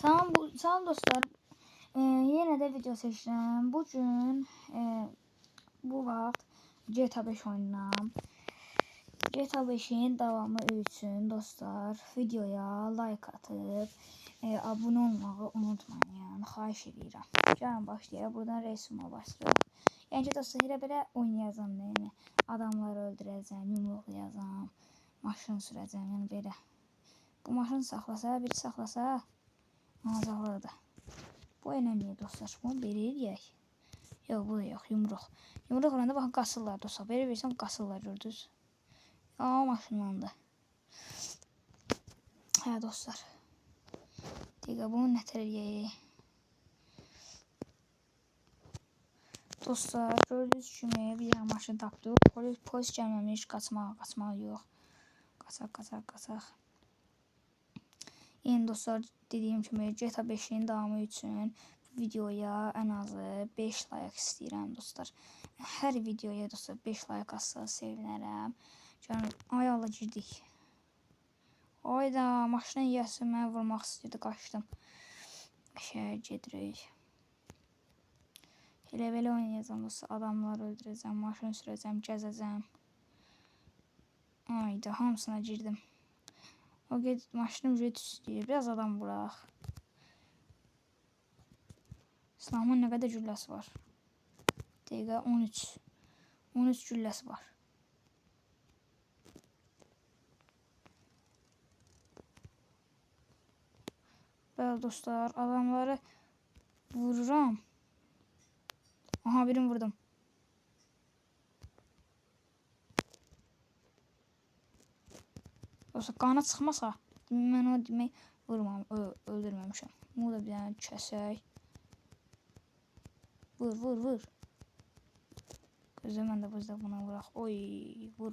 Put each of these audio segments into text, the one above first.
Salam dostlar. Yenə də video seçirəm. Bu gün bu vaxt GTA 5 oynayıram. GTA 5'in davamı üçün dostlar videoya like atıp abone olmağı unutmayın. Xahiş edirəm. Gəlin başlayaq. Buradan resmə başlayaq. Yəni ki dostlar elə belə oynayacağam da, yəni adamları öldürəcəm, yumruqlayacağam, maşın sürəcəm, yəni belə. Bu maşını saxlasa, biri saxlasa, saxladı. Bu önemli dostlar. Bunu belə eləyək. Yox, bu da yox, yumruq. Yumruq vuranda baxın qasırlar dostlar. Belə versəm qasırlar, gördünüz. Maşınlandı. Hə dostlar. Dəqiqə bunu nətər eləyək. Dostlar, gördüyünüz kimi bir dənə maşın tapdıq. Polis gəlməmiş, qaçmaq yox. Qaçaq. Yəni dostlar, dediyim kimi GTA 5'in davamı üçün videoya ən azı 5 like istəyirəm dostlar. Hər videoya dostlar 5 like atsanız sevinərəm. Yəni ay Allah girdik. Ayda maşının yiyəsi mənə vurmaq istəyirdi, qaçdım. Gedirik. Elə belə oynayacağım dostlar. Adamları öldürəcəm, maşın sürəcəm, gəzəcəm. Ayda hamısına girdim. O maşının ücret istəyir. Biraz adam vuraq. İslamın nə qədər gülləsi var? Dəqiqə 13. 13 gülləsi var. Bəli dostlar, adamları vururam. Aha, birini vurdum. Dostlar, qana çıxmasa, mən o demək vurmam, öldürməmişəm. Bunu da bir dənə kəsək. Vur. Gözlə, mən də buna vuraq. Oy, vur.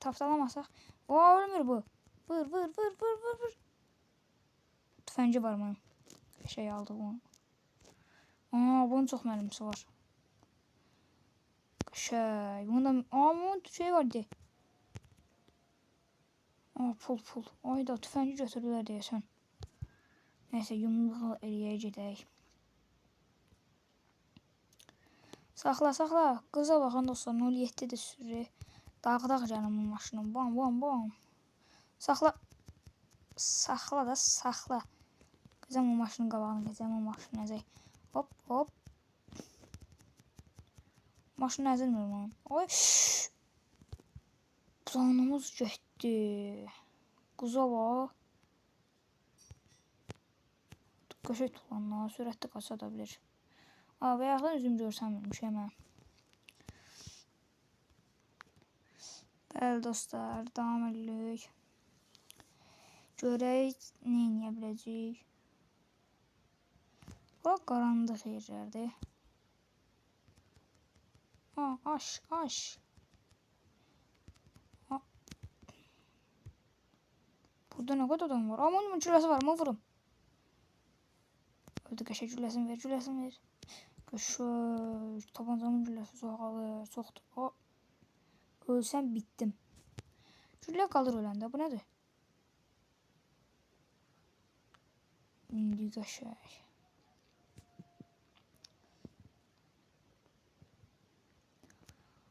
Tapdalamasaq. Ölmür bu. Vur. Tüfəngi var bunun. Şey aldı bunu. Bunun çox mərmisi var. Bunun şey vardı. Pul. Ayda tüfəngi götürdülər deyəsən. Neyse, yumruq eləyə gedək. Saxla. Qıza baxın dostlar, 07'də sürür. Dağ canım bu maşının. Bam. Saxla da saxla. Qızım bu maşının qabağını gəzəm, bu maşını nəzək. Hop. Maşını əzilmir bunun. Oy. Canımız getdi. Qıza bax. Qəşəng tutulanlar, sürətli qaça da bilir. Bayaqdan üzüm görsəmirmişəm mən. Bəli dostlar, davam edirik. Görək, nə eləyə biləcəyik. Bura qaranlıq yerlərdir. Aş. Burada nə qədər adam var? Bunun gülləsi var, bunu vurum. Öldü, qəşəng gülləsini ver. Qəşəng, tabancamın gülləsi çoxdur. Ölsəm bitdim. Güllə qalır öləndə, bu nədir? İndi qəşəng.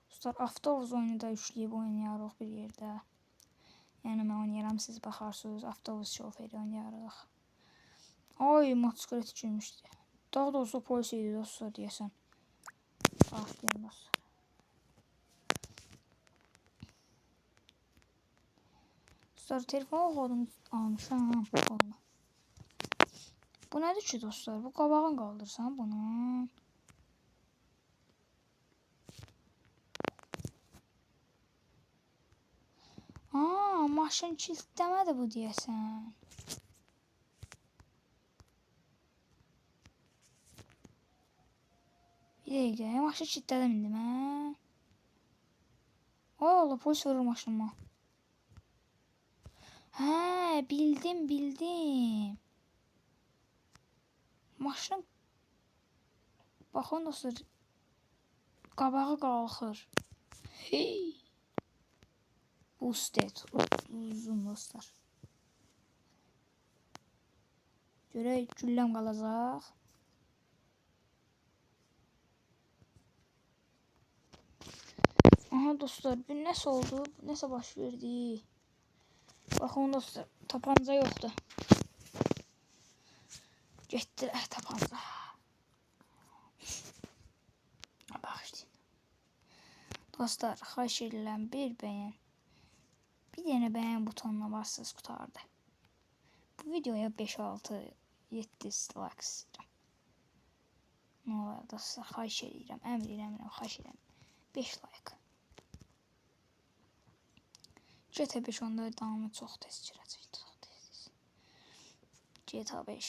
Dostlar, avtobus oyunu da yükləyib oynayarıq bir yerdə. Yəni mən oynayıram, siz baxarsınız, avtobus şoförü oynayarıq. Ay, motosiklet girmişdi. Daha doğrusu polis idi dostlar deyəsən. Başlayalım dostlar. Dostlar, telefonu kodunu almışam. Bu nədir ki dostlar? Bu qabağını qaldırsan bunun. Maşın kilitləmədi bu deyəsən. Bir dəqiqə, maşın kilitlədim indi mən. Ay Allah, polis vurur maşınıma. Bildim. Maşın, baxın dostlar, qabağı qalxır. Boosted, uzun dostlar. Görək gülləm qalacaq. Aha dostlar, bu nəsə oldu? Nəsə baş verdi? Baxın dostlar, tapanca yoxdur. Getdilər tapanca. Bağışlayın. Dostlar, xahiş edirəm bir bəyən. Bir dənə bəyən butonuna bassız qutardı. Bu videoya 5-6-7 like istəyirəm. Nə olar dostlar, xahiş edirəm. Əmr edirəm, xahiş edirəm. 5 like. GTA 5 onda davamı çox tez girəcək. Çox tez. GTA 5.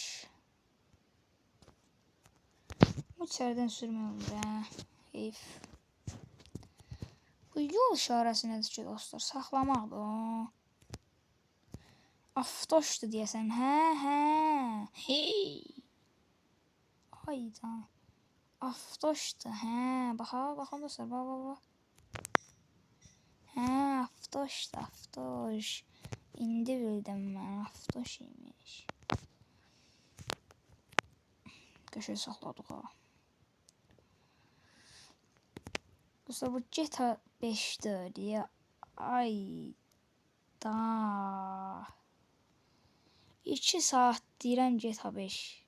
Bu içərdən sürmək olur, heyf. Bu yol işarəsi nədir ki, dostlar? Saxlamaqdır o. Avtoşdur deyəsən. Hə. Hey. Hayda. Avtoşdur. Hə. Baxın dostlar. Bax. Hə, avtoşdur, avtoş. İndi bildim mən, avtoş imiş. Qəşəng saxladıq ha. Dostlar, bu GTA 5'dir ya. Ayda. 2 saat deyirəm GTA 5.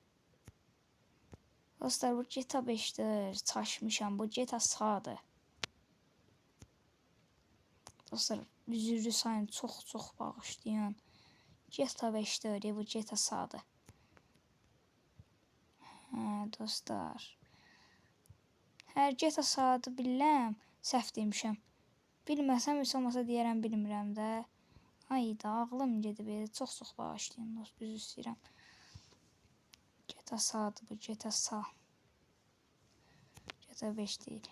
Dostlar, bu GTA 5'dir. Çaşmışam. Bu GTA sağdır. Dostlar, üzrü sayın çox bağışlayın. GTA 5'dir. Bu GTA sağdır. Hə, dostlar. Hər GTA sağdır biləm. Səhv demişəm. Bilməsəm, heç olmasa deyərəm, bilmirəm də. Ayda, ağlım gedib. Çox bağışlayın. Dost, üzr istəyirəm. GTA sağdır bu. GTA sağ. GTA 5 deyil.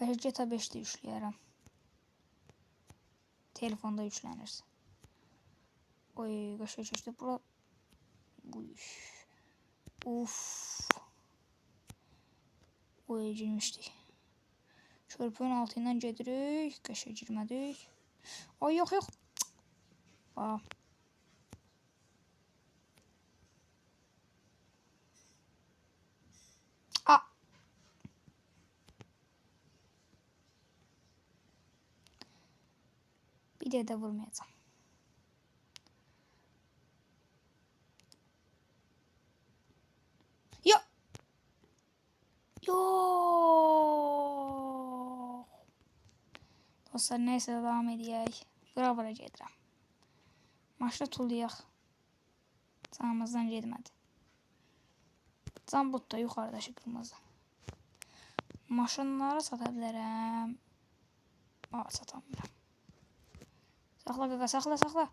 Bəlkə GTA 5'də yükləyərəm. Telefonda yüklənirsə. Oy, qəşəng keçdi. Bura. Uf. Oy, girmişdik. Körpünün altından gedirik. Qəşəng girmədik. Ay, yox. Bax. Bir də vurmayacağım. Yox. Dostlar, neysə devam edək. Bura gedirəm. Maşına tullayaq. Canımızdan getmədi. Can but da yuxarıdaşı qırmızı. Maşınları sata bilərəm. Satamıram. Saxla qaqa, saxla.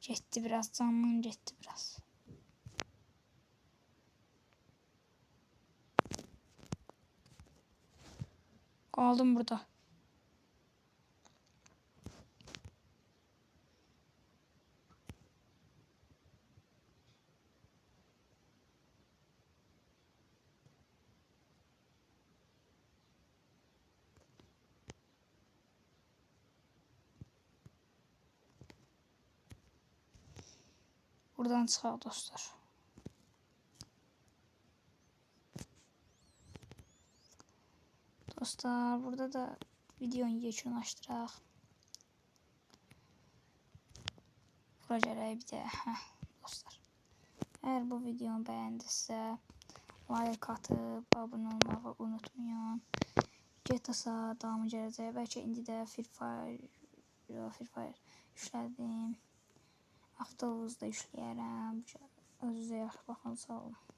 Getdi biraz, canım getdi biraz. Qaldım burada. Buradan çıxaq dostlar. Dostlar, burada da videonu yekunlaşdıraq. Bura gələk bir də. Dostlar. Əgər bu videonu bəyəndisə, like atıb, abunə olmağı unutmayın. GTA davamı gələcək. Bəlkə indi də Free Fire yüklədim. Avtobusda yükləyərəm. Özünüzə yaxşı baxın, sağ olun.